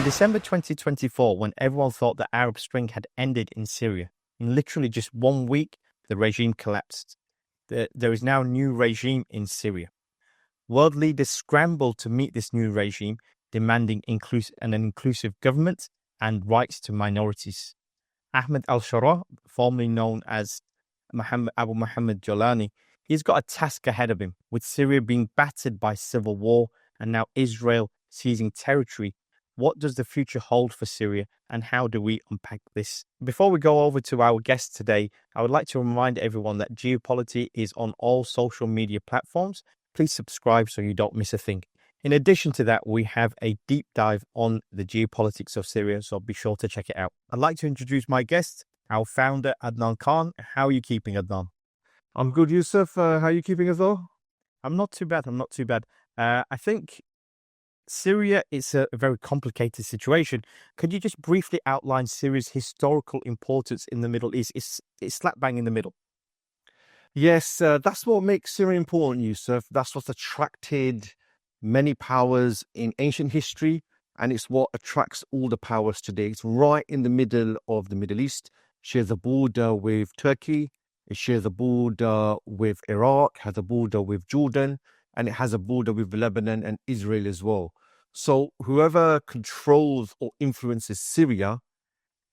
In December 2024, when everyone thought the Arab Spring had ended in Syria, in literally just 1 week, the regime collapsed. There is now a new regime in Syria. World leaders scrambled to meet this new regime, demanding an inclusive government and rights to minorities. Ahmed al-Shara, formerly known as Abu Muhammed Joulani, he's got a task ahead of him, with Syria being battered by civil war and now Israel seizing territory. What does the future hold for Syria, and how do we unpack this? Before we go over to our guest today, I would like to remind everyone that Geopolitics is on all social media platforms. Please subscribe so you don't miss a thing. In addition to that, we have a deep dive on the geopolitics of Syria, so be sure to check it out. I'd like to introduce my guest, our founder, Adnan Khan. How are you keeping, Adnan? I'm good, Yusuf. How are you keeping as well? I'm not too bad. I think Syria is a very complicated situation. Could you just briefly outline Syria's historical importance in the Middle East? It's slap bang in the middle. Yes, that's what makes Syria important, Yusuf. That's what's attracted many powers in ancient history, and it's what attracts all the powers today. It's right in the middle of the Middle East, shares a border with Turkey, it shares a border with Iraq, has a border with Jordan, and it has a border with Lebanon and Israel as well. So whoever controls or influences Syria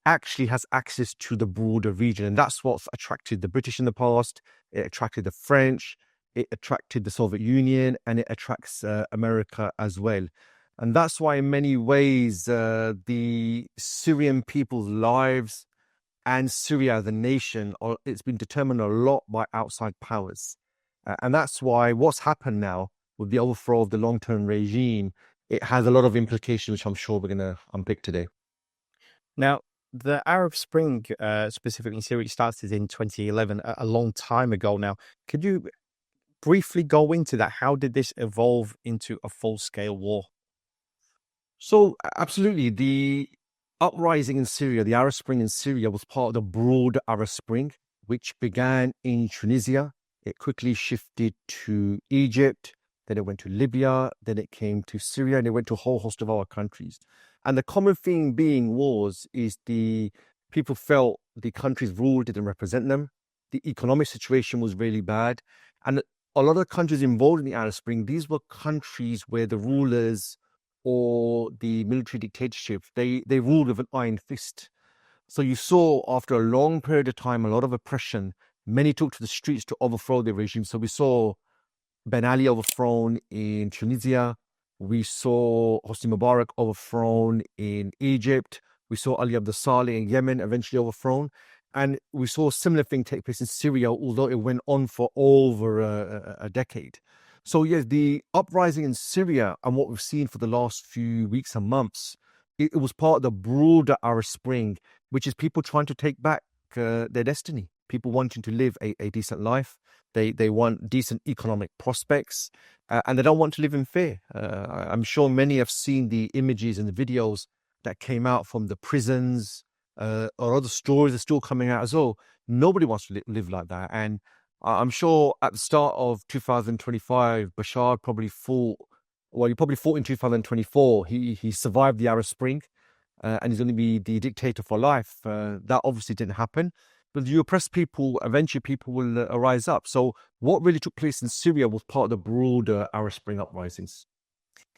actually has access to the broader region. And that's what's attracted the British in the past. It attracted the French, it attracted the Soviet Union, and it attracts America as well. And that's why in many ways, the Syrian people's lives and Syria as a nation, it's been determined a lot by outside powers. And that's why what's happened now with the overthrow of the long-term regime, it has a lot of implications, which I'm sure we're going to unpick today. Now, the Arab Spring, specifically in Syria, started in 2011, a long time ago now. Could you briefly go into that? How did this evolve into a full-scale war? So, absolutely. The uprising in Syria, the Arab Spring in Syria, was part of the broader Arab Spring, which began in Tunisia. It quickly shifted to Egypt, then it went to Libya, then it came to Syria, and it went to a whole host of other countries. And the common theme being is the people felt the countries ruled didn't represent them. The economic situation was really bad. And a lot of countries involved in the Arab Spring, these were countries where the rulers or the military dictatorship, they ruled with an iron fist. So you saw after a long period of time, a lot of oppression. Many took to the streets to overthrow the regime. So we saw Ben Ali overthrown in Tunisia. We saw Hosni Mubarak overthrown in Egypt. We saw Ali Abdel Saleh in Yemen eventually overthrown. And we saw a similar thing take place in Syria, although it went on for over a decade. So yes, the uprising in Syria and what we've seen for the last few weeks and months, it was part of the broader Arab Spring, which is people trying to take back their destiny. People wanting to live a decent life. They want decent economic prospects, and they don't want to live in fear. I'm sure many have seen the images and the videos that came out from the prisons, or other stories are still coming out as well. Nobody wants to live like that. And I'm sure at the start of 2025, Bashar probably fought, well, he probably fought in 2024. He survived the Arab Spring, and he's going to be the dictator for life. That obviously didn't happen. But you oppress people, eventually people will rise up. So what really took place in Syria was part of the broader Arab Spring uprisings.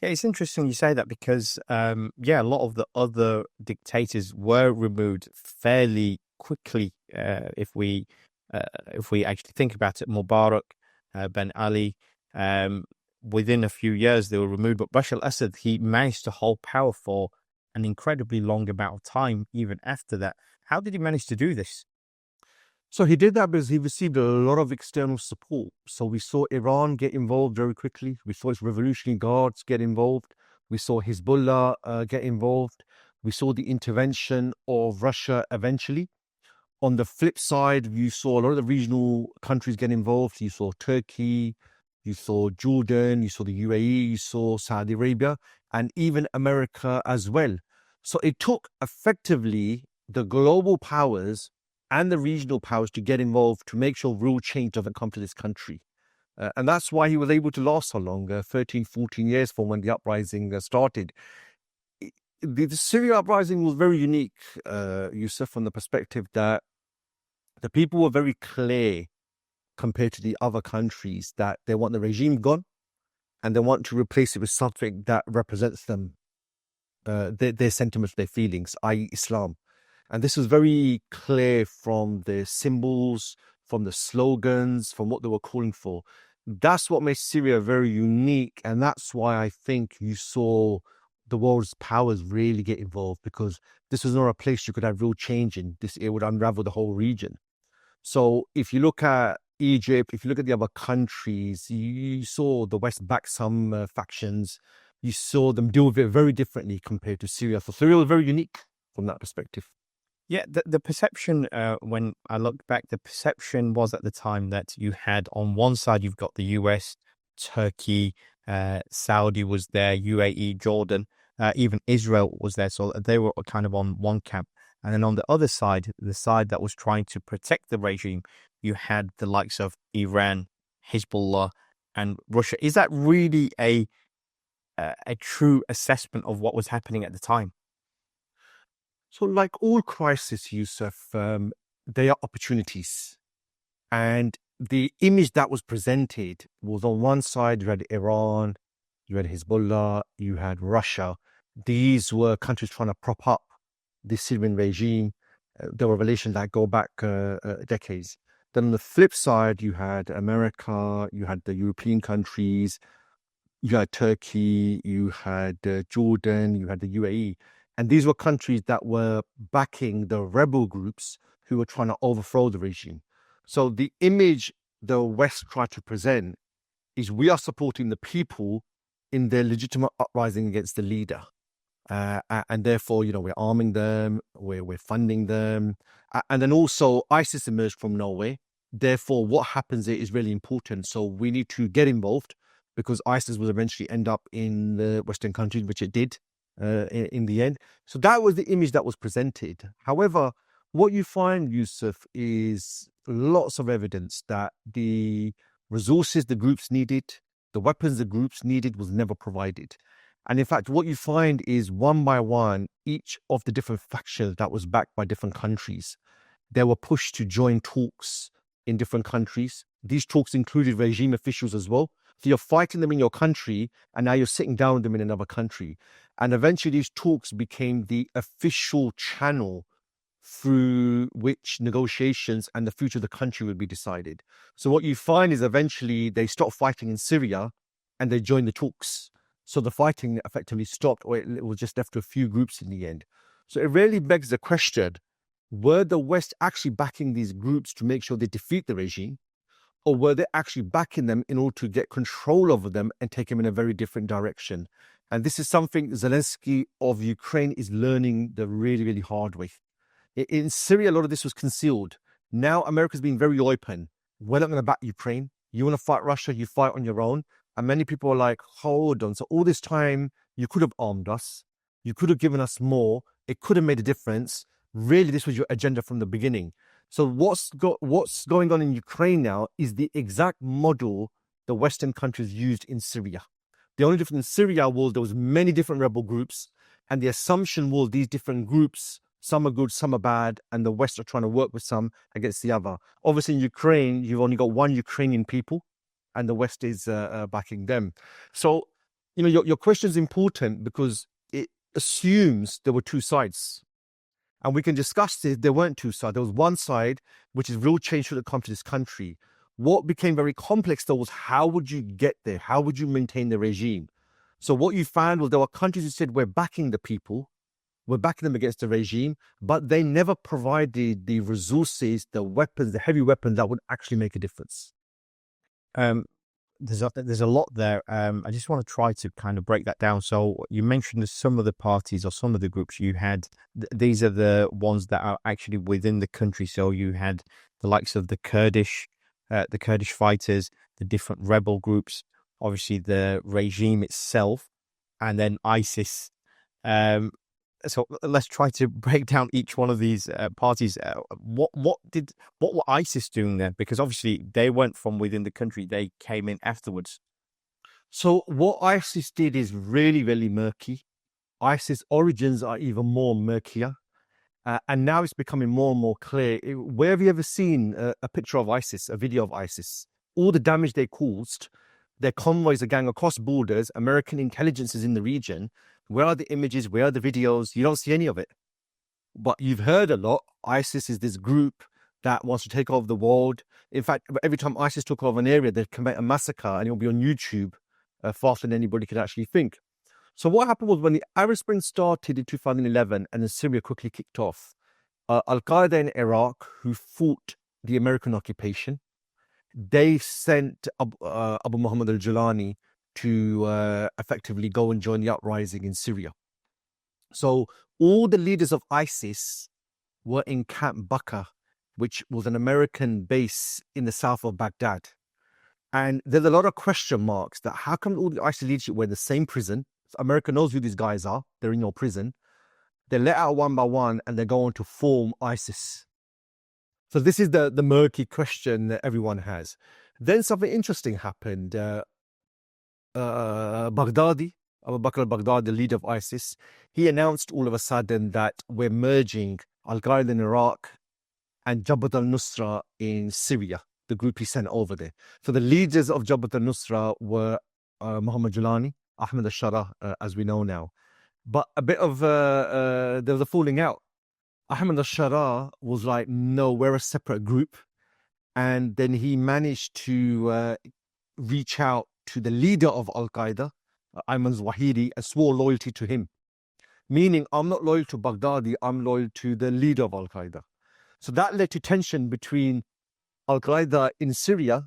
Yeah, it's interesting you say that because, a lot of the other dictators were removed fairly quickly. If we actually think about it, Mubarak, Ben Ali, within a few years they were removed. But Bashar al-Assad, he managed to hold power for an incredibly long amount of time, even after that. How did he manage to do this? So he did that because he received a lot of external support. So we saw Iran get involved very quickly. We saw its Revolutionary Guards get involved. We saw Hezbollah get involved. We saw the intervention of Russia eventually. On the flip side, you saw a lot of the regional countries get involved. You saw Turkey, you saw Jordan, you saw the UAE, you saw Saudi Arabia, and even America as well. So it took effectively the global powers and the regional powers to get involved to make sure real change doesn't come to this country. And that's why he was able to last so long, 13, 14 years from when the uprising started. the Syria uprising was very unique, Yusuf, from the perspective that the people were very clear compared to the other countries that they want the regime gone and they want to replace it with something that represents them, their sentiments, their feelings, i.e. Islam. And this was very clear from the symbols, from the slogans, from what they were calling for. That's what made Syria very unique. And that's why I think you saw the world's powers really get involved, because this was not a place you could have real change in. It would unravel the whole region. So if you look at Egypt, if you look at the other countries, you saw the West back some factions. You saw them deal with it very differently compared to Syria. So Syria was very unique from that perspective. Yeah, the perception, when I looked back, the perception was at the time that you had on one side, you've got the US, Turkey, Saudi was there, UAE, Jordan, even Israel was there. So they were kind of on one camp. And then on the other side, the side that was trying to protect the regime, you had the likes of Iran, Hezbollah, and Russia. Is that really a true assessment of what was happening at the time? So like all crises, Yusuf, they are opportunities. And the image that was presented was on one side, you had Iran, you had Hezbollah, you had Russia. These were countries trying to prop up the Syrian regime. There were relations that go back decades. Then on the flip side, you had America, you had the European countries, you had Turkey, you had Jordan, you had the UAE. And these were countries that were backing the rebel groups who were trying to overthrow the regime. So the image the West tried to present is we are supporting the people in their legitimate uprising against the leader. And therefore, we're arming them, we're funding them. And then also ISIS emerged from nowhere. Therefore, what happens there is really important. So we need to get involved, because ISIS will eventually end up in the Western countries, which it did in the end. So that was the image that was presented. However, what you find, Yusuf, is lots of evidence that the resources the groups needed, the weapons the groups needed, was never provided. And in fact, what you find is one by one, each of the different factions that was backed by different countries, they were pushed to join talks in different countries. These talks included regime officials as well. So you're fighting them in your country, and now you're sitting down with them in another country. And eventually these talks became the official channel through which negotiations and the future of the country would be decided. So what you find is eventually they stop fighting in Syria and they join the talks. So the fighting effectively stopped, or it was just left to a few groups in the end. So it really begs the question, were the West actually backing these groups to make sure they defeat the regime? Or were they actually backing them in order to get control over them and take them in a very different direction? And this is something Zelensky of Ukraine is learning the really, really hard way. In Syria, a lot of this was concealed. Now America's being very open. We're not going to back Ukraine. You want to fight Russia, you fight on your own. And many people are like, hold on. So all this time, you could have armed us. You could have given us more. It could have made a difference. Really, this was your agenda from the beginning. So what's going on in Ukraine now is the exact model the Western countries used in Syria. The only difference in Syria was there was many different rebel groups, and the assumption was these different groups, some are good, some are bad, and the West are trying to work with some against the other. Obviously in Ukraine, you've only got one Ukrainian people, and the West is backing them. So, your question is important because it assumes there were two sides. And we can discuss this. There weren't two sides. There was one side, which is real change should have come to this country. What became very complex, though, was how would you get there? How would you maintain the regime? So what you found was there were countries who said, we're backing the people, we're backing them against the regime, but they never provided the resources, the weapons, the heavy weapons that would actually make a difference. There's a lot there. I just want to try to kind of break that down. So you mentioned some of the parties or some of the groups you had. These are the ones that are actually within the country. So you had the likes of the Kurdish fighters, the different rebel groups, obviously the regime itself, and then ISIS. So let's try to break down each one of these parties. What were ISIS doing there? Because obviously they went from within the country; they came in afterwards. So what ISIS did is really, really murky. ISIS origins are even more murkier. And now it's becoming more and more clear. Where have you ever seen a picture of ISIS, a video of ISIS? All the damage they caused, their convoys are going across borders, American intelligence is in the region. Where are the images? Where are the videos? You don't see any of it. But you've heard a lot. ISIS is this group that wants to take over the world. In fact, every time ISIS took over an area, they'd commit a massacre and it'll be on YouTube faster than anybody could actually think. So what happened was when the Arab Spring started in 2011 and then Syria quickly kicked off, al-Qaeda in Iraq, who fought the American occupation, they sent Abu Muhammed Joulani to effectively go and join the uprising in Syria. So all the leaders of ISIS were in Camp Bakr, which was an American base in the south of Baghdad. And there's a lot of question marks that how come all the ISIS leadership were in the same prison? So America knows who these guys are. They're in your prison. They're let out one by one and they go on to form ISIS. So this is the murky question that everyone has. Then something interesting happened. Baghdadi, Abu Bakr al-Baghdadi, the leader of ISIS, he announced all of a sudden that we're merging al-Qaeda in Iraq and Jabhat al-Nusra in Syria, the group he sent over there. So the leaders of Jabhat al-Nusra were Muhammad Joulani, Ahmed al-Shara, as we know now. But a bit of, there was a falling out. Ahmed al-Shara was like, no, we're a separate group. And then he managed to reach out to the leader of al-Qaeda, Ayman Zawahiri, and swore loyalty to him. Meaning, I'm not loyal to Baghdadi, I'm loyal to the leader of al-Qaeda. So that led to tension between al-Qaeda in Syria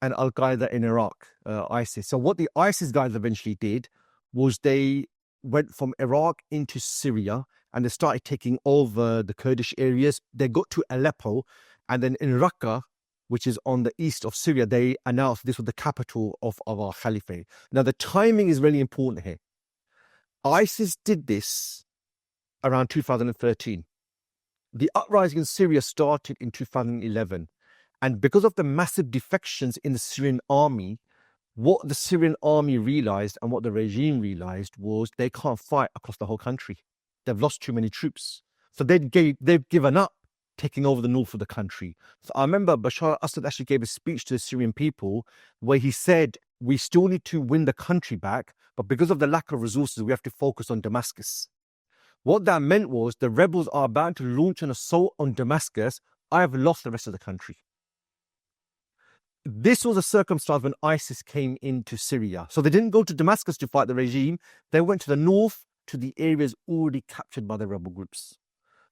and al-Qaeda in Iraq, ISIS. So what the ISIS guys eventually did was they went from Iraq into Syria and they started taking over the Kurdish areas. They got to Aleppo, and then in Raqqa, which is on the east of Syria, they announced this was the capital of our caliphate. Now, the timing is really important here. ISIS did this around 2013. The uprising in Syria started in 2011. And because of the massive defections in the Syrian army, what the Syrian army realized and what the regime realized was they can't fight across the whole country. They've lost too many troops. So they've given up taking over the north of the country. So I remember Bashar al-Assad actually gave a speech to the Syrian people where he said, we still need to win the country back, but because of the lack of resources, we have to focus on Damascus. What that meant was the rebels are about to launch an assault on Damascus. I have lost the rest of the country. This was a circumstance when ISIS came into Syria. So they didn't go to Damascus to fight the regime. They went to the north, to the areas already captured by the rebel groups.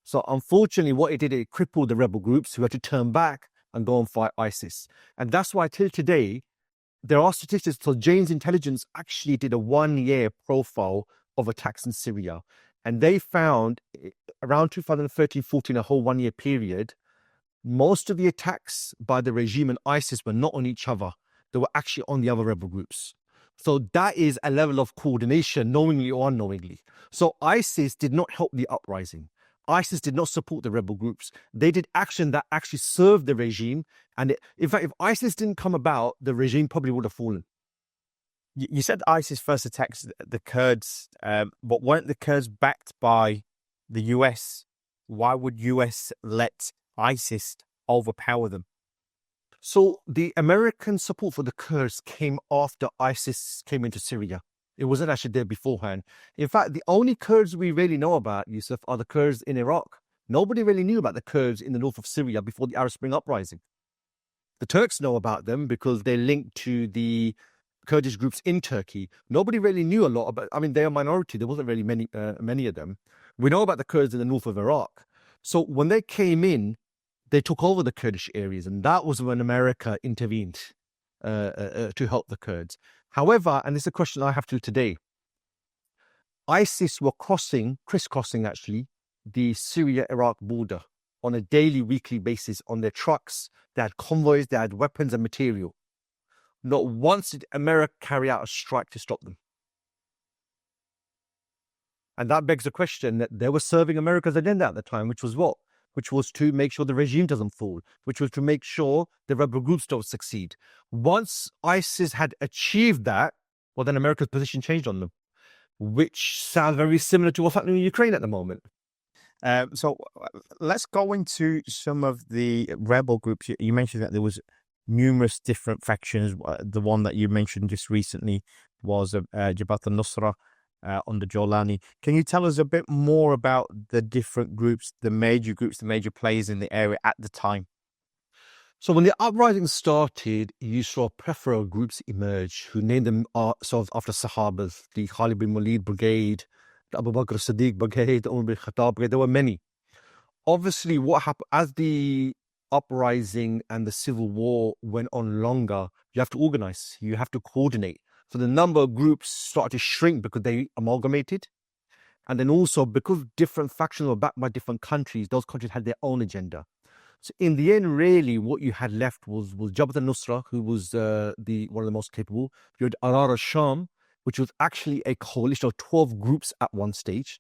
So unfortunately, what it did, it crippled the rebel groups who had to turn back and go and fight ISIS. And that's why till today, there are statistics. So Jane's Intelligence actually did a 1-year profile of attacks in Syria. And they found around 2013-14, a whole 1-year period, most of the attacks by the regime and ISIS were not on each other. They were actually on the other rebel groups. So that is a level of coordination, knowingly or unknowingly. So ISIS did not help the uprising. ISIS did not support the rebel groups. They did action that actually served the regime. And in fact, if ISIS didn't come about, the regime probably would have fallen. You said ISIS first attacks the Kurds, but weren't the Kurds backed by the US? Why would US let ISIS overpower them? So the American support for the Kurds came after ISIS came into Syria. It wasn't actually there beforehand. In fact, the only Kurds we really know about, Yusuf, are the Kurds in Iraq. Nobody really knew about the Kurds in the north of Syria before the Arab Spring uprising. The Turks know about them because they're linked to the Kurdish groups in Turkey. Nobody really knew a lot about, I mean, they're a minority. There wasn't really many of them. We know about the Kurds in the north of Iraq. So when they came in, they took over the Kurdish areas, and that was when America intervened to help the Kurds. However, and this is a question I have to today, ISIS were crisscrossing actually, the Syria-Iraq border on a daily, weekly basis on their trucks. They had convoys, they had weapons and material. Not once did America carry out a strike to stop them. And that begs the question that they were serving America's agenda at the time, which was what? Which was to make sure the regime doesn't fall, which was to make sure the rebel groups don't succeed. Once ISIS had achieved that, well, then America's position changed on them. which sounds very similar to what's happening in Ukraine at the moment. So let's go into some of the rebel groups. You mentioned that there was numerous different factions. The one that you mentioned just recently was Jabhat al-Nusra under Joulani. Can you tell us a bit more about the different groups, the major players in the area at the time? So when the uprising started, you saw peripheral groups emerge who named them sort of after Sahabas, the Khalid bin Walid Brigade, the Abu Bakr Siddiq Brigade, the Umar bin Khattab Brigade. There were many. Obviously, what happened as the uprising and the civil war went on longer, you have to organize, you have to coordinate. So the number of groups started to shrink because they amalgamated. And then also because different factions were backed by different countries, those countries had their own agenda. So in the end, really, what you had left was Jabhat al-Nusra, who was one of the most capable. You had al-Sham, which was actually a coalition of 12 groups at one stage,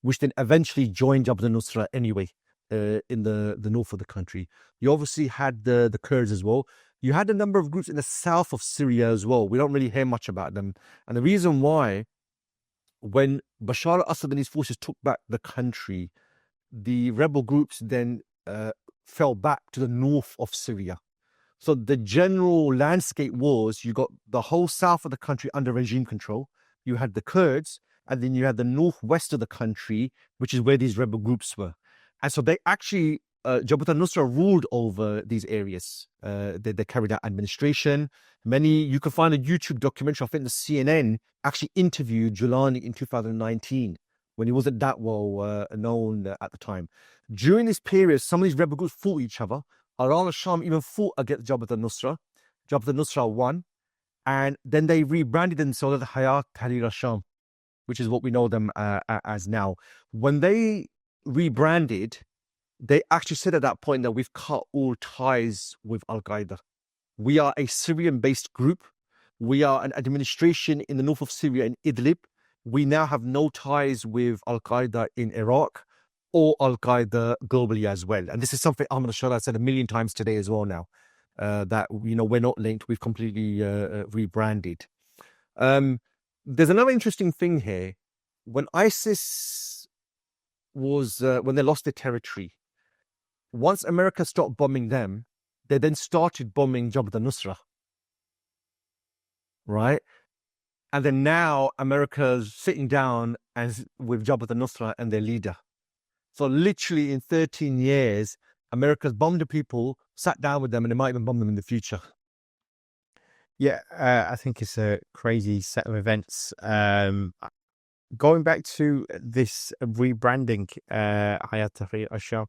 which then eventually joined Jabhat al-Nusra anyway in the north of the country. You obviously had the Kurds as well. You had a number of groups in the south of Syria as well. We don't really hear much about them. And the reason why, when Bashar al-Assad and his forces took back the country, the rebel groups then fell back to the north of Syria. So the general landscape was, you got the whole south of the country under regime control, you had the Kurds, and then you had the northwest of the country, which is where these rebel groups were. And so they actually, Jabhat al-Nusra ruled over these areas. They carried out administration. You can find a YouTube documentary, I think the CNN actually interviewed Joulani in 2019, when he wasn't that well known at the time. During this period, some of these rebel groups fought each other. Al-Sham even fought against Jabhat al-Nusra. Jabhat al-Nusra won. And then they rebranded themselves as Hayat Tahrir al-Sham, which is what we know them as now. When they rebranded, they actually said at that point that we've cut all ties with Al-Qaeda. We are a Syrian-based group. We are an administration in the north of Syria in Idlib. We now have no ties with Al-Qaeda in Iraq or Al-Qaeda globally as well. And this is something Ahmed al-Shara said a million times today as well now, that, we're not linked. We've completely rebranded. There's another interesting thing here. When ISIS when they lost their territory, once America stopped bombing them, they then started bombing Jabhat al-Nusra. Right? And then now America's sitting down with Jabhat al-Nusra and their leader. So literally in 13 years, America's bombed the people, sat down with them, and they might even bomb them in the future. Yeah, I think it's a crazy set of events. Going back to this rebranding, Hayat Tahrir al-Sham,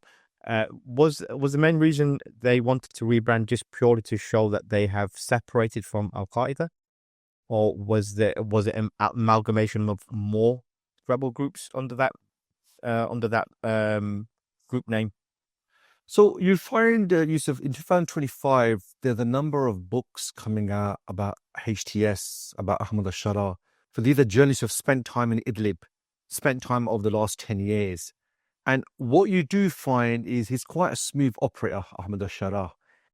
was the main reason they wanted to rebrand just purely to show that they have separated from Al-Qaeda? Or was it an amalgamation of more rebel groups under that group name? So you find, Yusuf, in 2025, there's a number of books coming out about HTS, about Ahmed al-Shara. So these are journalists who have spent time in Idlib, spent time over the last 10 years. And what you do find is he's quite a smooth operator, Ahmed al-Shara.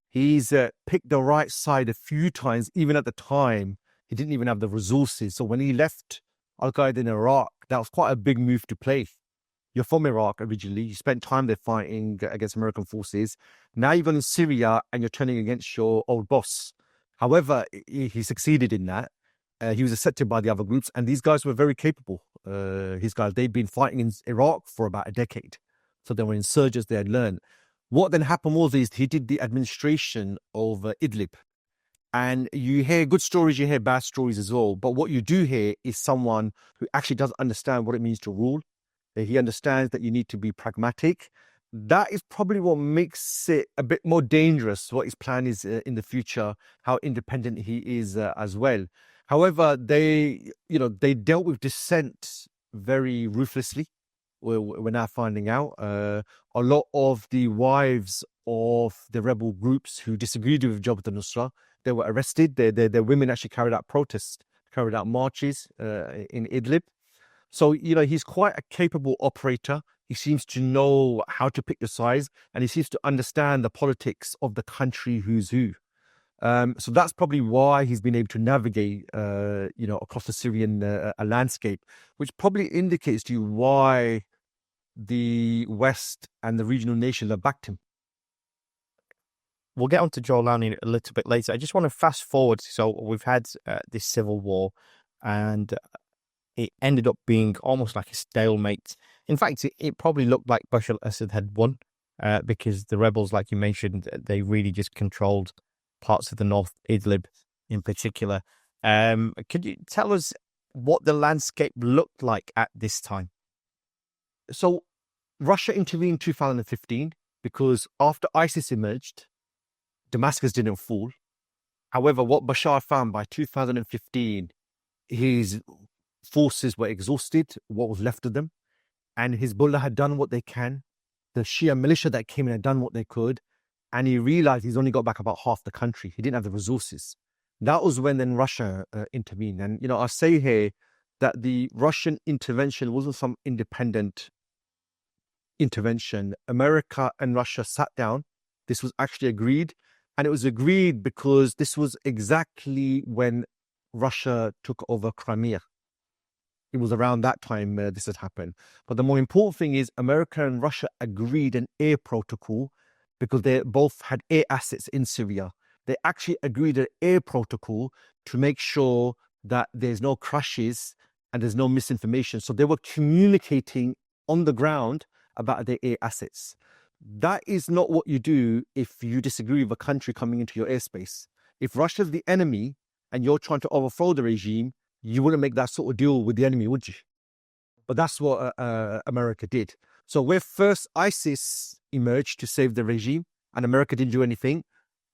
He's picked the right side a few times, even at the time. He didn't even have the resources. So when he left Al-Qaeda in Iraq, that was quite a big move to play. You're from Iraq originally. You spent time there fighting against American forces. Now you've gone in Syria and you're turning against your old boss. However, he succeeded in that. He was accepted by the other groups, and these guys were very capable. They'd been fighting in Iraq for about a decade. So they were insurgents, they had learned. What then happened was he did the administration of Idlib. And you hear good stories, you hear bad stories as well. But what you do hear is someone who actually does understand what it means to rule. He understands that you need to be pragmatic. That is probably what makes it a bit more dangerous, what his plan is in the future, how independent he is as well. However, they dealt with dissent very ruthlessly. We're now finding out. A lot of the wives of the rebel groups who disagreed with Jabhat al-Nusra, they were arrested. Their women actually carried out protests, carried out marches in Idlib. So, he's quite a capable operator. He seems to know how to pick the sides, and he seems to understand the politics of the country who's who. So that's probably why he's been able to navigate, across the Syrian landscape, which probably indicates to you why the West and the regional nations have backed him. We'll get on to Joulani a little bit later. I just want to fast forward. So we've had this civil war, and it ended up being almost like a stalemate. In fact, it probably looked like Bashar al-Assad had won because the rebels, like you mentioned, they really just controlled parts of the North, Idlib in particular. Could you tell us what the landscape looked like at this time? So Russia intervened in 2015 because after ISIS emerged, Damascus didn't fall. However, what Bashar found by 2015, his forces were exhausted, what was left of them, and Hezbollah had done what they can. The Shia militia that came in had done what they could, and he realized he's only got back about half the country. He didn't have the resources. That was when then Russia intervened. And, I say here that the Russian intervention wasn't some independent intervention. America and Russia sat down. This was actually agreed. And it was agreed because this was exactly when Russia took over Crimea. It was around that time this had happened. But the more important thing is America and Russia agreed an air protocol because they both had air assets in Syria. They actually agreed an air protocol to make sure that there's no crashes and there's no misinformation. So they were communicating on the ground about their air assets. That is not what you do if you disagree with a country coming into your airspace. If Russia's the enemy and you're trying to overthrow the regime, you wouldn't make that sort of deal with the enemy, would you? But that's what America did. So where first ISIS emerged to save the regime and America didn't do anything,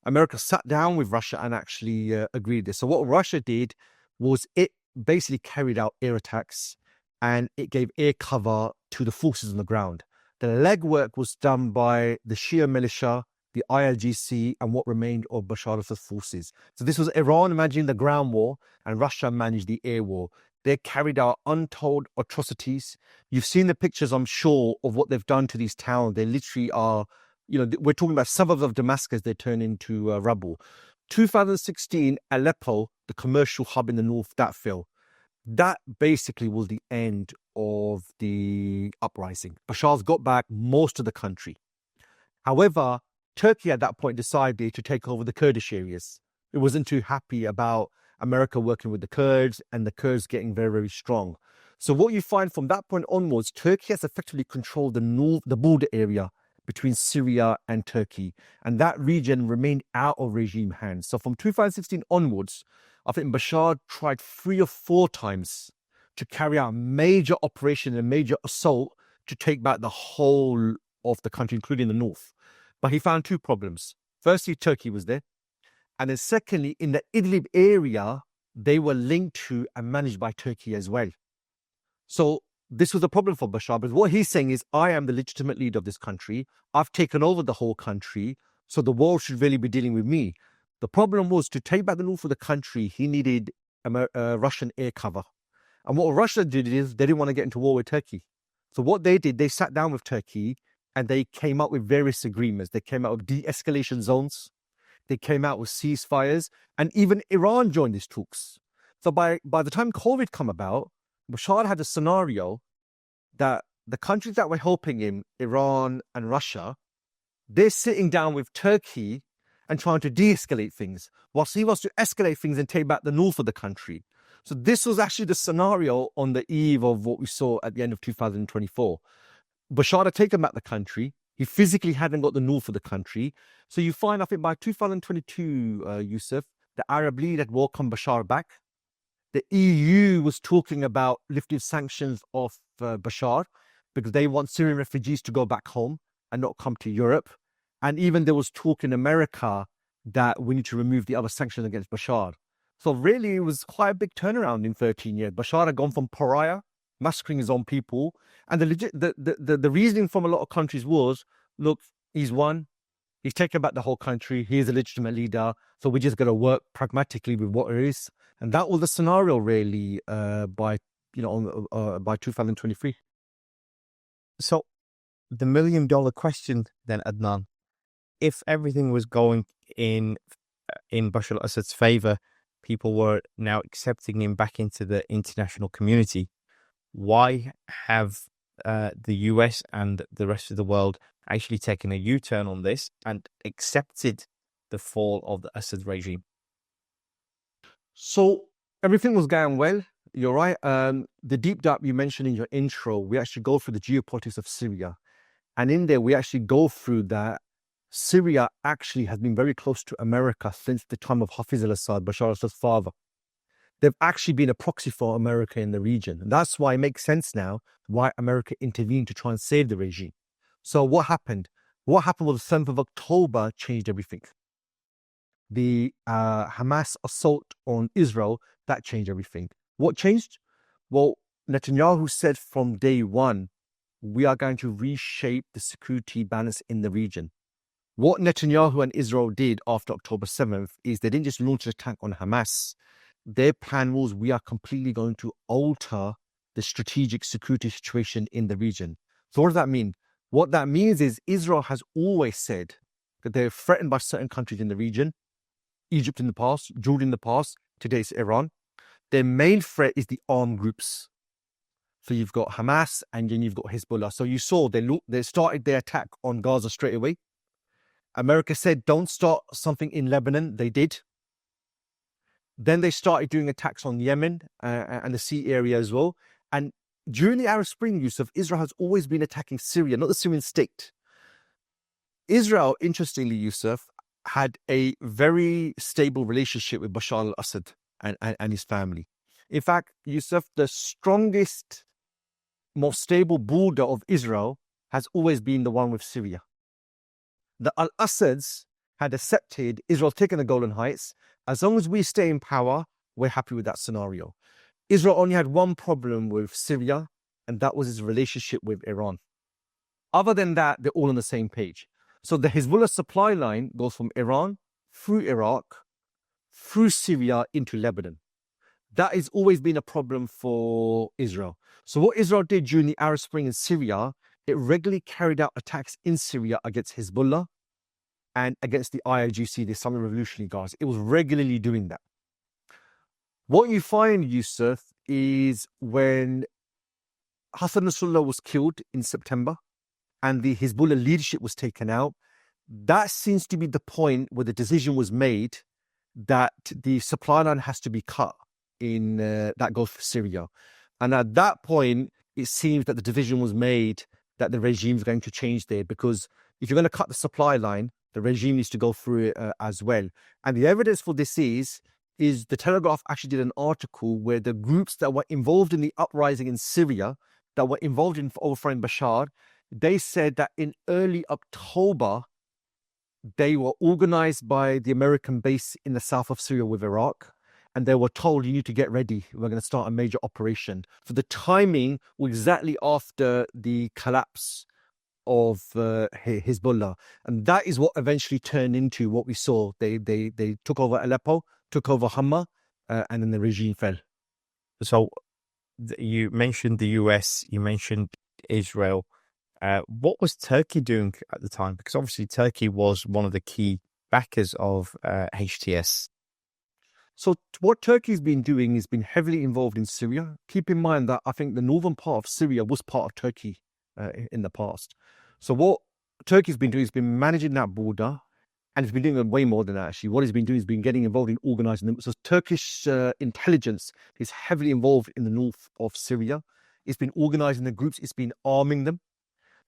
America sat down with Russia and actually agreed this. So what Russia did was it basically carried out air attacks and it gave air cover to the forces on the ground. The legwork was done by the Shia militia, the IRGC, and what remained of Bashar al-Assad's forces. So this was Iran managing the ground war, and Russia managed the air war. They carried out untold atrocities. You've seen the pictures, I'm sure, of what they've done to these towns. They literally are, we're talking about suburbs of Damascus, they turn into rubble. 2016, Aleppo, the commercial hub in the north, that fell. That basically was the end of the uprising. Bashar's got back most of the country. However, Turkey at that point decided to take over the Kurdish areas. It wasn't too happy about America working with the Kurds and the Kurds getting very, very strong. So what you find from that point onwards, Turkey has effectively controlled the border area between Syria and Turkey. And that region remained out of regime hands. So from 2016 onwards, I think Bashar tried 3 or 4 times to carry out a major operation, a major assault to take back the whole of the country, including the north. But he found 2 problems. Firstly, Turkey was there. And then secondly, in the Idlib area, they were linked to and managed by Turkey as well. So this was a problem for Bashar. But what he's saying is, I am the legitimate leader of this country. I've taken over the whole country. So the world should really be dealing with me. The problem was to take back the north of the country, he needed Russian air cover. And what Russia did is they didn't want to get into war with Turkey. So what they did, they sat down with Turkey and they came up with various agreements. They came out with de-escalation zones. They came out with ceasefires. And even Iran joined these talks. So by the time COVID come about, Bashar had a scenario that the countries that were helping him, Iran and Russia, they're sitting down with Turkey and trying to de-escalate things, whilst he wants to escalate things and take back the north of the country. So this was actually the scenario on the eve of what we saw at the end of 2024. Bashar had taken back the country. He physically hadn't got the north of the country. So you find, I think by 2022, Yusuf, the Arab League had welcomed Bashar back. The EU was talking about lifting sanctions off Bashar because they want Syrian refugees to go back home and not come to Europe. And even there was talk in America that we need to remove the other sanctions against Bashar. So really, it was quite a big turnaround in 13 years. Bashar had gone from pariah, massacring his own people. And the reasoning from a lot of countries was, look, he's won. He's taken back the whole country. He is a legitimate leader. So we just got to work pragmatically with what it is. And that was the scenario really by 2023. So the $1 million question then, Adnan, if everything was going in in Bashar al-Assad's favor. People were now accepting him back into the international community. Why have the US and the rest of the world actually taken a U-turn on this and accepted the fall of the Assad regime? So everything was going well. You're right. The deep dive you mentioned in your intro, we actually go through the geopolitics of Syria. And in there, we actually go through that Syria actually has been very close to America since the time of Hafiz al-Assad, Bashar al-Assad's father. They've actually been a proxy for America in the region. And that's why it makes sense now why America intervened to try and save the regime. So what happened? What happened was the 7th of October changed everything. The Hamas assault on Israel, that changed everything. What changed? Well, Netanyahu said from day one, we are going to reshape the security balance in the region. What Netanyahu and Israel did after October 7th is they didn't just launch an attack on Hamas. Their plan was, we are completely going to alter the strategic security situation in the region. So what does that mean? What that means is Israel has always said that they're threatened by certain countries in the region. Egypt in the past, Jordan in the past, today it's Iran. Their main threat is the armed groups. So you've got Hamas and then you've got Hezbollah. So you saw they started their attack on Gaza straight away. America said, don't start something in Lebanon. They did. Then they started doing attacks on Yemen and the sea area as well. And during the Arab Spring, Yusuf, Israel has always been attacking Syria, not the Syrian state. Israel, interestingly, Yusuf, had a very stable relationship with Bashar al-Assad and his family. In fact, Yusuf, the strongest, most stable border of Israel has always been the one with Syria. The al-Assads had accepted Israel taking the Golan Heights. As long as we stay in power, we're happy with that scenario. Israel only had one problem with Syria, and that was his relationship with Iran. Other than that, they're all on the same page. So the Hezbollah supply line goes from Iran through Iraq, through Syria into Lebanon. That has always been a problem for Israel. So what Israel did during the Arab Spring in Syria, it regularly carried out attacks in Syria against Hezbollah and against the IRGC, the Islamic Revolutionary Guards. It was regularly doing that. What you find, Yusuf, is when Hassan Nasrallah was killed in September and the Hezbollah leadership was taken out, that seems to be the point where the decision was made that the supply line has to be cut in that goes for Syria. And at that point, it seems that the decision was made that the regime is going to change there, because if you're going to cut the supply line, the regime needs to go through it as well. And the evidence for this is the Telegraph actually did an article where the groups that were involved in the uprising in Syria, that were involved in overthrowing Bashar, they said that in early October, they were organized by the American base in the south of Syria with Iraq. And they were told, you need to get ready. We're going to start a major operation. So the timing was exactly after the collapse of Hezbollah. And that is what eventually turned into what we saw. They took over Aleppo, took over Hama, and then the regime fell. So you mentioned the US, you mentioned Israel. What was Turkey doing at the time? Because obviously Turkey was one of the key backers of HTS. So what Turkey's been doing is been heavily involved in Syria. Keep in mind that I think the northern part of Syria was part of Turkey in the past. So what Turkey's been doing is been managing that border, and it's been doing way more than that, actually. What it's been doing is been getting involved in organizing them. So Turkish intelligence is heavily involved in the north of Syria. It's been organizing the groups. It's been arming them.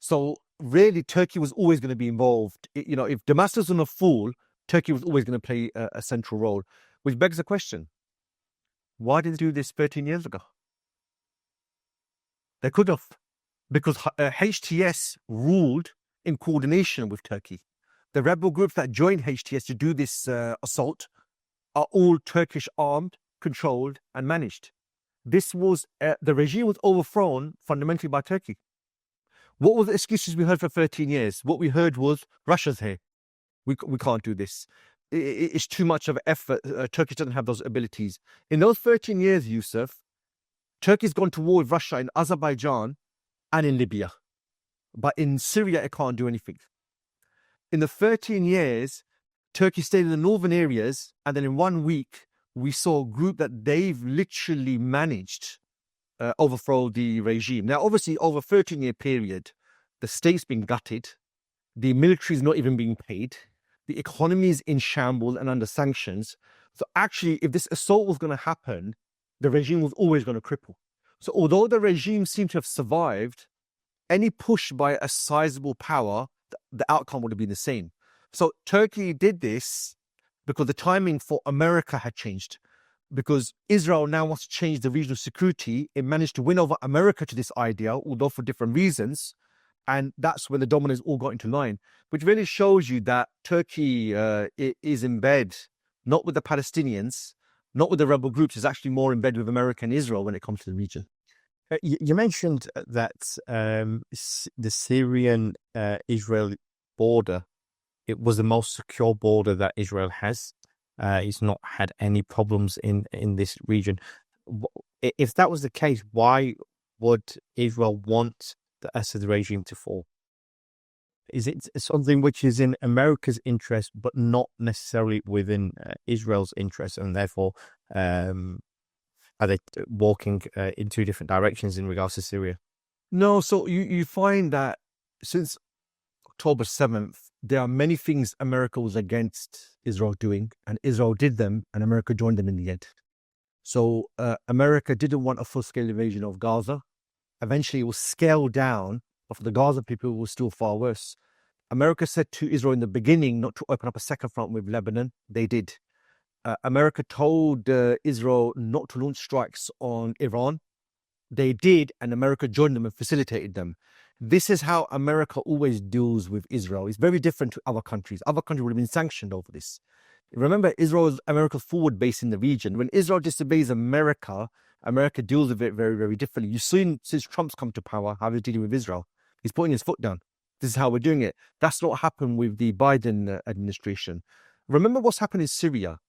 So really, Turkey was always going to be involved. If Damascus was going to fall, Turkey was always going to play a central role. Which begs the question, why did they do this 13 years ago? They could have, because HTS ruled in coordination with Turkey. The rebel groups that joined HTS to do this assault are all Turkish armed, controlled and managed. This was, the regime was overthrown fundamentally by Turkey. What were the excuses we heard for 13 years? What we heard was, Russia's here. We can't do this. It's too much of an effort. Turkey doesn't have those abilities. In those 13 years, Yusuf, Turkey's gone to war with Russia in Azerbaijan and in Libya. But in Syria, it can't do anything. In the 13 years, Turkey stayed in the northern areas, and then in 1 week, we saw a group that they've literally managed overthrow the regime. Now, obviously, over a 13-year period, the state's been gutted, the military is not even being paid, the economy is in shambles and under sanctions. So actually, if this assault was going to happen, the regime was always going to cripple. So although the regime seemed to have survived, any push by a sizable power, the outcome would have been the same. So Turkey did this because the timing for America had changed. Because Israel now wants to change the regional security, it managed to win over America to this idea, although for different reasons. And that's when the dominants all got into line, which really shows you that Turkey is in bed, not with the Palestinians, not with the rebel groups, it's actually more in bed with America and Israel when it comes to the region. You mentioned that the Syrian-Israel border, it was the most secure border that Israel has. It's not had any problems in this region. If that was the case, why would Israel want the Assad regime to fall? Is it something which is in America's interest, but not necessarily within Israel's interest, and therefore are they walking in two different directions in regards to Syria? No, so you find that since October 7th, there are many things America was against Israel doing, and Israel did them, and America joined them in the end. So America didn't want a full-scale invasion of Gaza. Eventually, it was scaled down, but for the Gaza people, it was still far worse. America said to Israel in the beginning not to open up a second front with Lebanon. They did. America told Israel not to launch strikes on Iran. They did, and America joined them and facilitated them. This is how America always deals with Israel. It's very different to other countries. Other countries would have been sanctioned over this. Remember, Israel is America's forward base in the region. When Israel disobeys America, America deals with it very, very differently. You've seen since Trump's come to power how he's dealing with Israel. He's putting his foot down. This is how we're doing it. That's not happened with the Biden administration. Remember what's happened in Syria.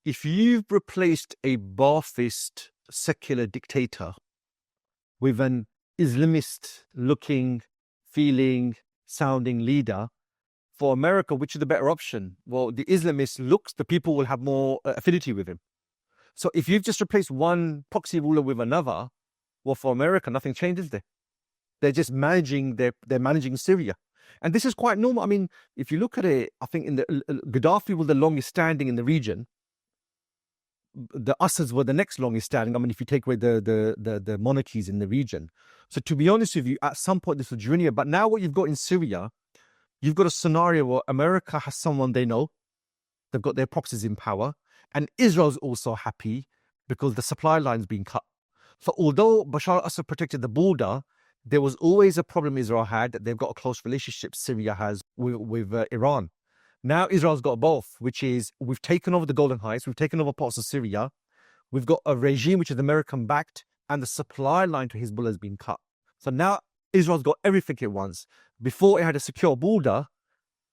If you've replaced a Ba'athist secular dictator with an Islamist looking, feeling, sounding leader, for America, which is the better option? Well, the Islamist looks, the people will have more affinity with him. So if you've just replaced one proxy ruler with another, well, for America, nothing changes there. They're just managing, they're managing Syria. And this is quite normal. I mean, if you look at it, I think Gaddafi was the longest standing in the region. The Assads were the next longest standing. I mean, if you take away the monarchies in the region. So to be honest with you, at some point this was junior. But now what you've got in Syria, you've got a scenario where America has someone they know. They've got their proxies in power. And Israel's also happy because the supply line's been cut. So although Bashar al-Assad protected the border, there was always a problem Israel had. They've got a close relationship Syria has with Iran. Now Israel's got both, which is we've taken over the Golan Heights, we've taken over parts of Syria, we've got a regime which is American-backed, and the supply line to Hezbollah has been cut. So now Israel's got everything it wants. Before it had a secure border,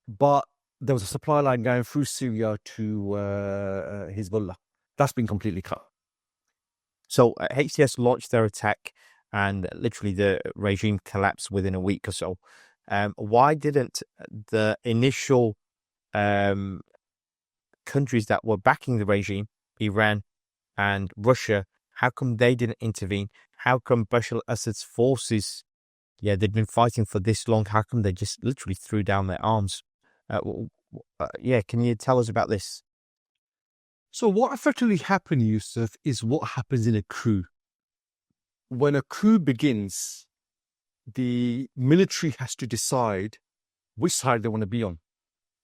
but there was a supply line going through Syria to Hezbollah. That's been completely cut. So HTS launched their attack and literally the regime collapsed within a week or so. Why didn't the initial countries that were backing the regime, Iran and Russia, how come they didn't intervene? How come Bashar al-Assad's forces, they'd been fighting for this long, how come they just literally threw down their arms? Can you tell us about this? So what effectively happened, Yusuf, is what happens in a coup. When a coup begins, the military has to decide which side they want to be on.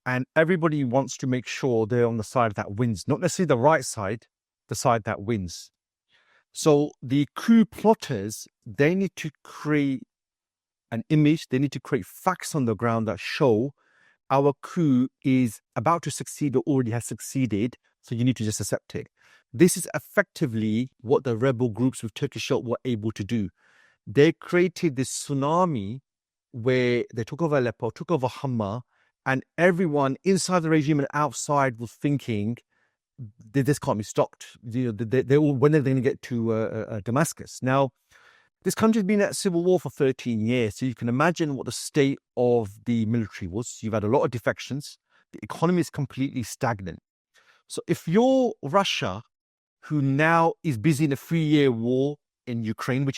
And everybody wants to make sure they're on the side that wins, not necessarily the right side, the side that wins. So the coup plotters, they need to create an image, they need to create facts on the ground that show our coup is about to succeed or already has succeeded, so you need to just accept it. This is effectively what the rebel groups with Turkish help were able to do. They created this tsunami where they took over Aleppo, took over Hama, and everyone inside the regime and outside was thinking, this can't be stopped. When are they going to get to Damascus? Now, this country's been at civil war for 13 years, so you can imagine what the state of the military was. You've had a lot of defections. The economy is completely stagnant. So if you're Russia, who now is busy in a 3-year war in Ukraine,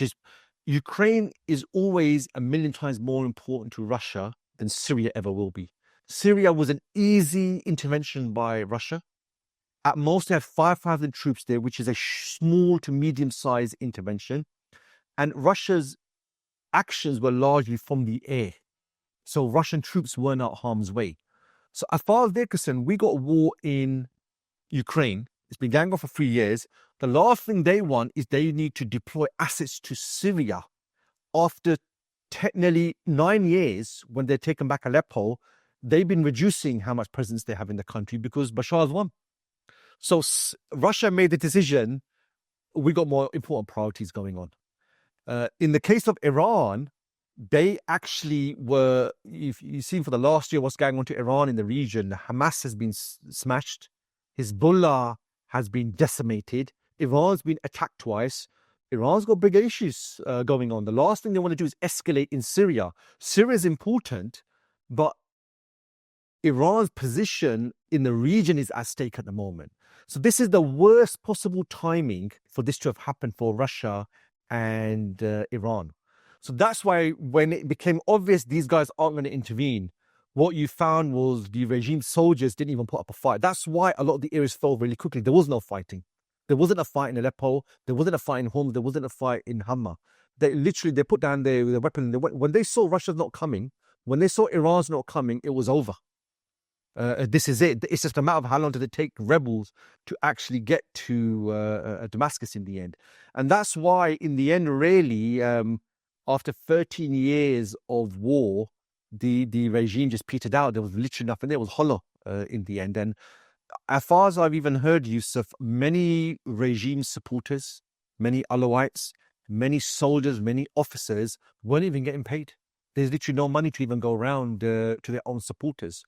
Ukraine is always a million times more important to Russia than Syria ever will be. Syria was an easy intervention by Russia. At most, they had 5,000 troops there, which is a small to medium-sized intervention. And Russia's actions were largely from the air. So Russian troops were not harm's way. So as far as they're concerned, we got a war in Ukraine. It's been going on for 3 years. The last thing they want is they need to deploy assets to Syria after nearly 9 years. When they're taken back Aleppo, they've been reducing how much presence they have in the country because Bashar's won. So Russia made the decision, we got more important priorities going on. In the case of Iran, they actually were, if you've seen for the last year what's going on to Iran in the region, Hamas has been smashed, Hezbollah has been decimated, Iran's been attacked twice, Iran's got bigger issues going on. The last thing they want to do is escalate in Syria. Syria is important, but Iran's position in the region is at stake at the moment. So this is the worst possible timing for this to have happened for Russia and Iran. So that's why when it became obvious these guys aren't going to intervene, what you found was the regime soldiers didn't even put up a fight. That's why a lot of the areas fell really quickly. There was no fighting. There wasn't a fight in Aleppo. There wasn't a fight in Homs. There wasn't a fight in Hama. They put down their weapon. When they saw Russia's not coming, when they saw Iran's not coming, it was over. This is it. It's just a matter of how long did it take rebels to actually get to Damascus in the end. And that's why in the end, really, after 13 years of war, the regime just petered out. There was literally nothing there. It was hollow in the end. And as far as I've even heard, Yusuf, many regime supporters, many Alawites, many soldiers, many officers weren't even getting paid. There's literally no money to even go around to their own supporters.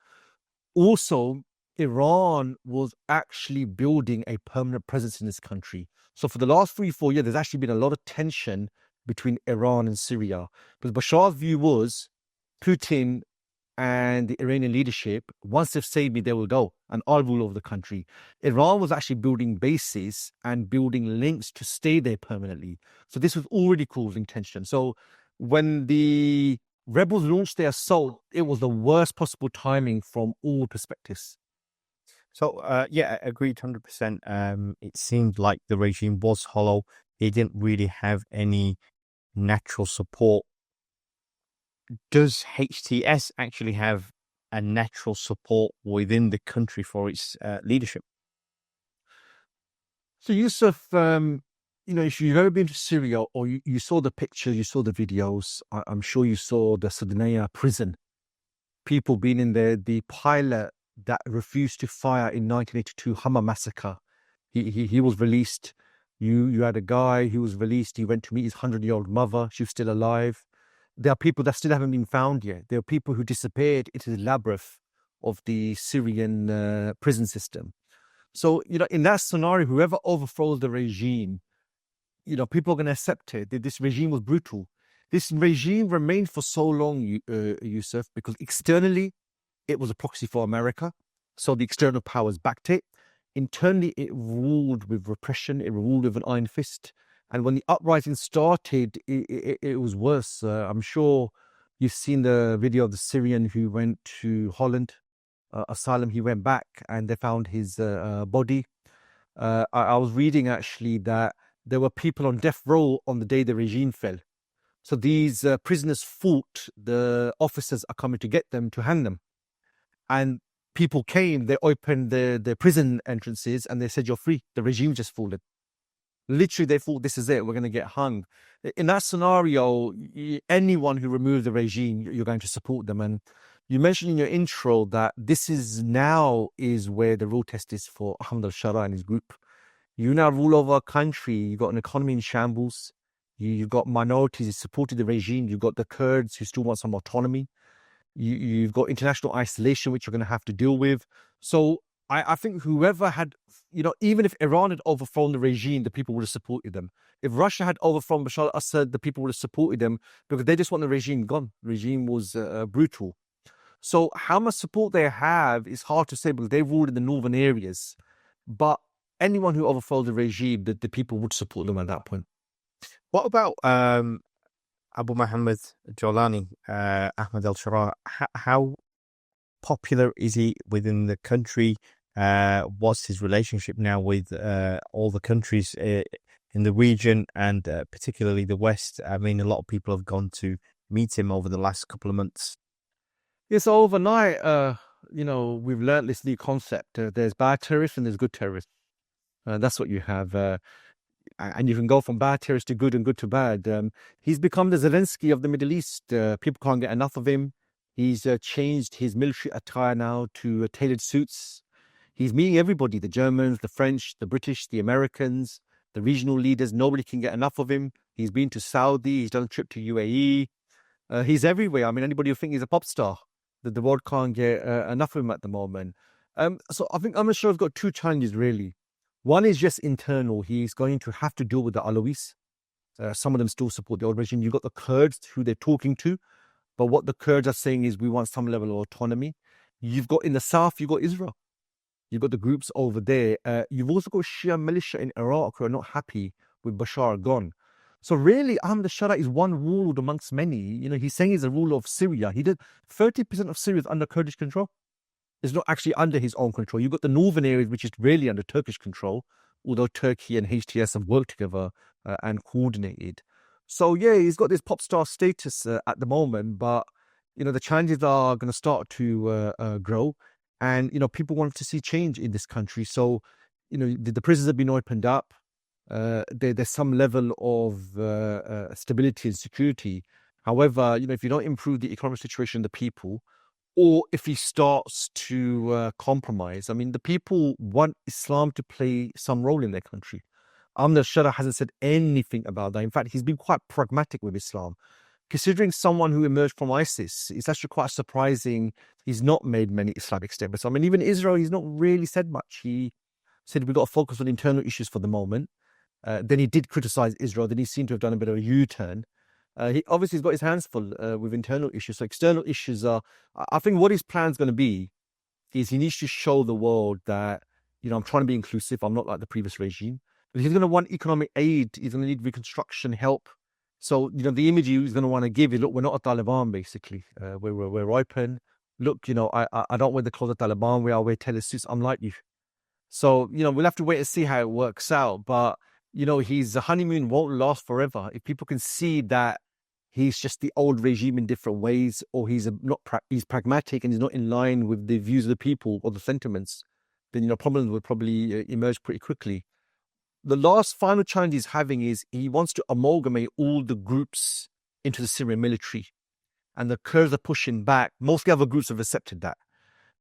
Also, Iran was actually building a permanent presence in this country. So for the last 3-4 years, there's actually been a lot of tension between Iran and Syria. But Bashar's view was Putin and the Iranian leadership, once they've saved me, they will go and I'll rule over the country. Iran was actually building bases and building links to stay there permanently. So this was already causing tension. So when the rebels launched their assault, it was the worst possible timing from all perspectives. So, yeah, I agreed 100%. It seemed like the regime was hollow. It didn't really have any natural support. Does HTS actually have a natural support within the country for its leadership? So, Yusuf, if you've ever been to Syria or you saw the pictures, you saw the videos, I'm sure you saw the Sadanaya prison, people being in there, the pilot that refused to fire in 1982 Hama massacre, he was released. You had a guy who was released, he went to meet his 100-year-old mother, she was still alive. There are people that still haven't been found yet. There are people who disappeared into the labyrinth of the Syrian prison system. So, in that scenario, whoever overthrows the regime, people are going to accept it. This regime was brutal. This regime remained for so long, Yusuf, because externally, it was a proxy for America. So the external powers backed it. Internally, it ruled with repression. It ruled with an iron fist. And when the uprising started, it was worse. I'm sure you've seen the video of the Syrian who went to Holland, asylum. He went back and they found his body. I was reading actually that there were people on death row on the day the regime fell. So these prisoners fought. The officers are coming to get them, to hang them. And people came, they opened the prison entrances and they said, you're free. The regime just fallen. Literally, they thought, this is it, we're going to get hung. In that scenario, anyone who removes the regime, you're going to support them. And you mentioned in your intro that this is where the real test is for Ahmed al-Shara and his group. You now rule over a country, you've got an economy in shambles, you've got minorities who supported the regime, you've got the Kurds who still want some autonomy, you've got international isolation, which you're going to have to deal with. So I think whoever had, even if Iran had overthrown the regime, the people would have supported them. If Russia had overthrown Bashar al-Assad, the people would have supported them because they just want the regime gone. The regime was brutal. So how much support they have is hard to say because they ruled in the northern areas. But anyone who overthrows the regime, the people would support them at that point. What about Abu Muhammed Joulani, Ahmed al-Shara? How popular is he within the country? What's his relationship now with all the countries in the region and particularly the West? I mean, a lot of people have gone to meet him over the last couple of months. Yeah, so overnight, we've learned this new concept. There's bad terrorists and there's good terrorists. That's what you have. And you can go from bad terrorists to good and good to bad. He's become the Zelensky of the Middle East. People can't get enough of him. He's changed his military attire now to tailored suits. He's meeting everybody, the Germans, the French, the British, the Americans, the regional leaders. Nobody can get enough of him. He's been to Saudi. He's done a trip to UAE. He's everywhere. I mean, anybody who thinks he's a pop star, the world can't get enough of him at the moment. So I think Ahmed Shara's got two challenges, really. One is just internal. He's going to have to deal with the Alawis. Some of them still support the old regime. You've got the Kurds who they're talking to, but what the Kurds are saying is we want some level of autonomy. You've got in the south, you've got Israel. You've got the groups over there. You've also got Shia militia in Iraq who are not happy with Bashar gone. So really, Ahmed Shara is one ruled amongst many. You know, he's saying he's a ruler of Syria. He did 30% of Syria is under Kurdish control. It's not actually under his own control. You've got the northern areas, which is really under Turkish control, although Turkey and HTS have worked together and coordinated. So yeah, he's got this pop star status at the moment, but the challenges are going to start to grow, and people want to see change in this country. So the prisons have been opened up. There's some level of stability and security. However, if you don't improve the economic situation of the people, or if he starts to compromise, I mean, the people want Islam to play some role in their country. Ahmed al-Shara hasn't said anything about that. In fact, he's been quite pragmatic with Islam. Considering someone who emerged from ISIS, it's actually quite surprising he's not made many Islamic statements. I mean, even Israel, he's not really said much. He said we've got to focus on internal issues for the moment. Then he did criticize Israel. Then he seemed to have done a bit of a U-turn. He obviously has got his hands full with internal issues. So external issues are, I think what his plan's going to be is he needs to show the world that, I'm trying to be inclusive. I'm not like the previous regime. But he's going to want economic aid. He's going to need reconstruction help. So, the image he's going to want to give is, look, we're not a Taliban, basically. We're open. Look, I don't wear the clothes of Taliban. I wear tailored suits. I'm like you. So, we'll have to wait and see how it works out. But, his honeymoon won't last forever. If people can see that he's just the old regime in different ways, or he's pragmatic and he's not in line with the views of the people or the sentiments, then, problems will probably emerge pretty quickly. The last final challenge he's having is he wants to amalgamate all the groups into the Syrian military. And the Kurds are pushing back. Most of the other groups have accepted that.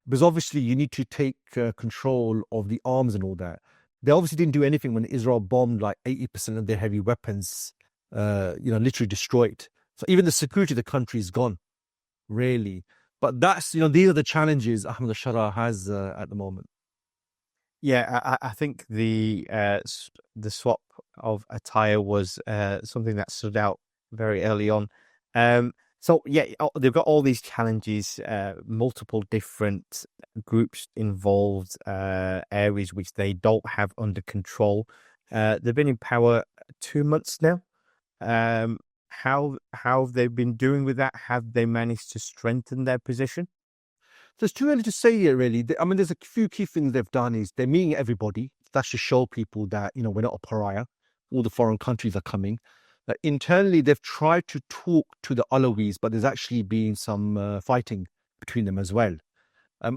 Because obviously you need to take control of the arms and all that. They obviously didn't do anything when Israel bombed like 80% of their heavy weapons, literally destroyed. So even the security of the country is gone, really. But that's, these are the challenges Ahmed al-Shara has at the moment. Yeah, I think the swap of attire was something that stood out very early on. So yeah, they've got all these challenges, multiple different groups involved, areas which they don't have under control. They've been in power 2 months now. How have they been doing with that? Have they managed to strengthen their position? So it's too early to say yet, really. I mean, there's a few key things they've done is they're meeting everybody. That's to show people that, we're not a pariah. All the foreign countries are coming. Internally, they've tried to talk to the Alawis, but there's actually been some fighting between them as well.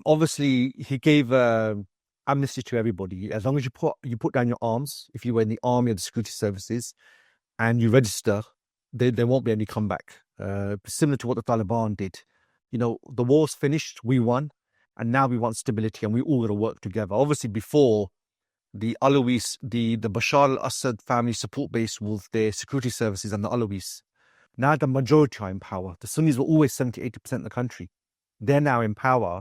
Obviously, he gave amnesty to everybody. As long as you put down your arms, if you were in the army or the security services, and you register, there won't be any comeback. Similar to what the Taliban did. The war's finished, we won, and now we want stability, and we all got to work together. Obviously, before, the Alawis, the Bashar al-Assad family support base was their security services and the Alawis. Now the majority are in power. The Sunnis were always 70-80% of the country. They're now in power.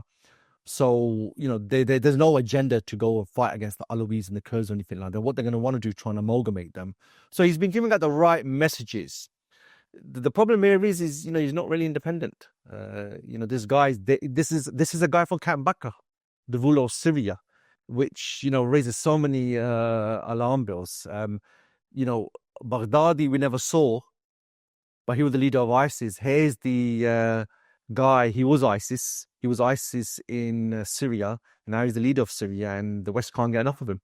So, there's no agenda to go and fight against the Alawis and the Kurds or anything like that. What they're going to want to do is try and amalgamate them. So he's been giving out the right messages. the problem here is he's not really independent. This guy, this is a guy from Camp Bakr, the ruler of Syria, which raises so many alarm bells. Baghdadi we never saw, but he was the leader of ISIS. Here's the guy. He was ISIS. He was ISIS in Syria. Now he's the leader of Syria, and the West can't get enough of him.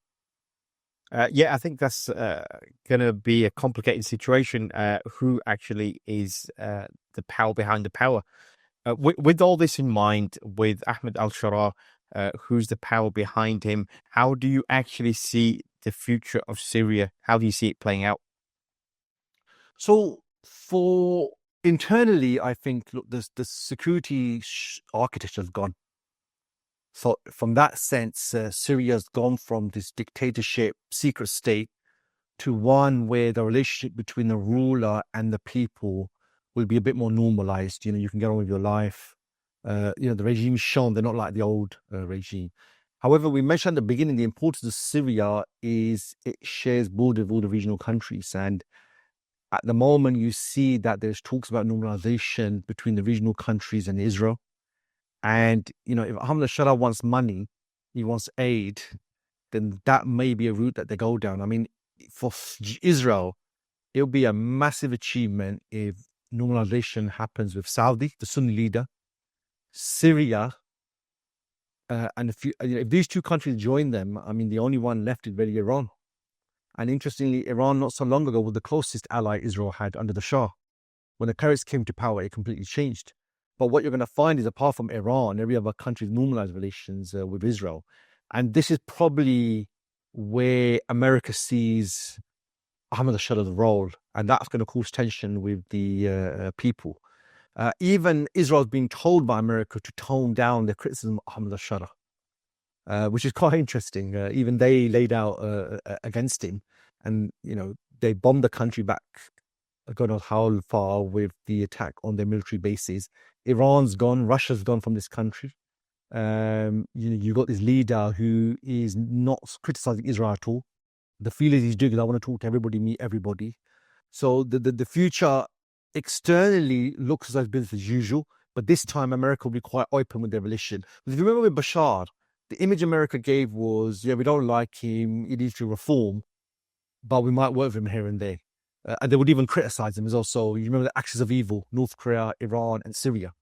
Yeah, I think that's going to be a complicated situation. Who actually is the power behind the power? With all this in mind, with Ahmed al-Shara, who's the power behind him? How do you actually see the future of Syria? How do you see it playing out? So for internally, I think, look, the security architecture has gone. So from that sense, Syria's gone from this dictatorship, secret state, to one where the relationship between the ruler and the people will be a bit more normalized. You can get on with your life. The regime's shown they're not like the old regime. However, we mentioned at the beginning, the importance of Syria is it shares border with all the regional countries. And at the moment, you see that there's talks about normalization between the regional countries and Israel. And, if Ahmed al-Shara wants money, he wants aid, then that may be a route that they go down. I mean, for Israel, it'll be a massive achievement if normalization happens with Saudi, the Sunni leader, Syria, and if these two countries join them, I mean, the only one left is really Iran. And interestingly, Iran not so long ago was the closest ally Israel had under the Shah. When the Kurds came to power, it completely changed. But what you're going to find is, apart from Iran, every other country normalized relations with Israel. And this is probably where America sees Ahmed al-Shara's role. And that's going to cause tension with the people. Even Israel's been told by America to tone down their criticism of Ahmed al-Shara, which is quite interesting. Even they laid out against him. And, they bombed the country back, God knows how far, with the attack on their military bases. Iran's gone, Russia's gone from this country. You've got this leader who is not criticizing Israel at all. The feelings he's doing is, I want to talk to everybody, meet everybody. So the future externally looks as though it's business as usual, but this time America will be quite open with their relation. Because if you remember with Bashar, the image America gave was, we don't like him, he needs to reform, but we might work with him here and there. And they would even criticize him as also, you remember the axis of evil, North Korea, Iran, and Syria.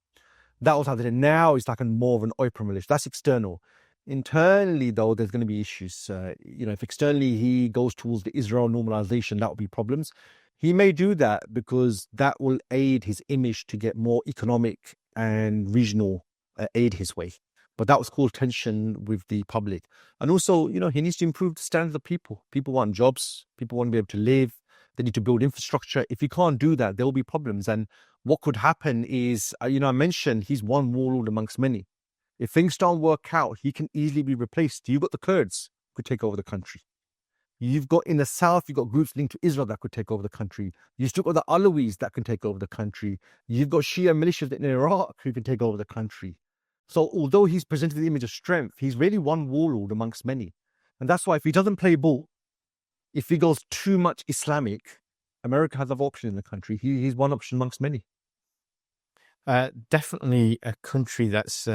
That was how they did. Now it's like more of an open relation. That's external. Internally, though, there's going to be issues. If externally he goes towards the Israel normalization, that will be problems. He may do that because that will aid his image to get more economic and regional aid his way. But that was called tension with the public. And also, he needs to improve the standards of people. People want jobs. People want to be able to live. They need to build infrastructure. If you can't do that, there will be problems. And what could happen is, I mentioned he's one warlord amongst many. If things don't work out, he can easily be replaced. You've got the Kurds who could take over the country. You've got in the south, you've got groups linked to Israel that could take over the country. You've still got the Alawis that can take over the country. You've got Shia militias in Iraq who can take over the country. So although he's presented the image of strength, he's really one warlord amongst many. And that's why if he doesn't play ball, if he goes too much Islamic, America has other options in the country. He's one option amongst many. Definitely a country that's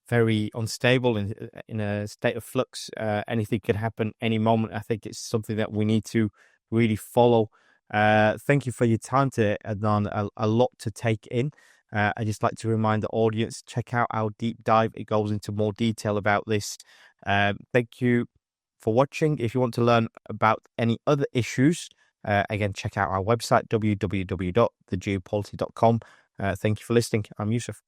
very unstable in a state of flux. Anything could happen any moment. I think it's something that we need to really follow. Thank you for your time today, Adnan. A lot to take in. I just like to remind the audience, check out our deep dive. It goes into more detail about this. Thank you for watching. If you want to learn about any other issues, again, check out our website, www.thegeopolity.com. Thank you for listening. I'm Yusuf.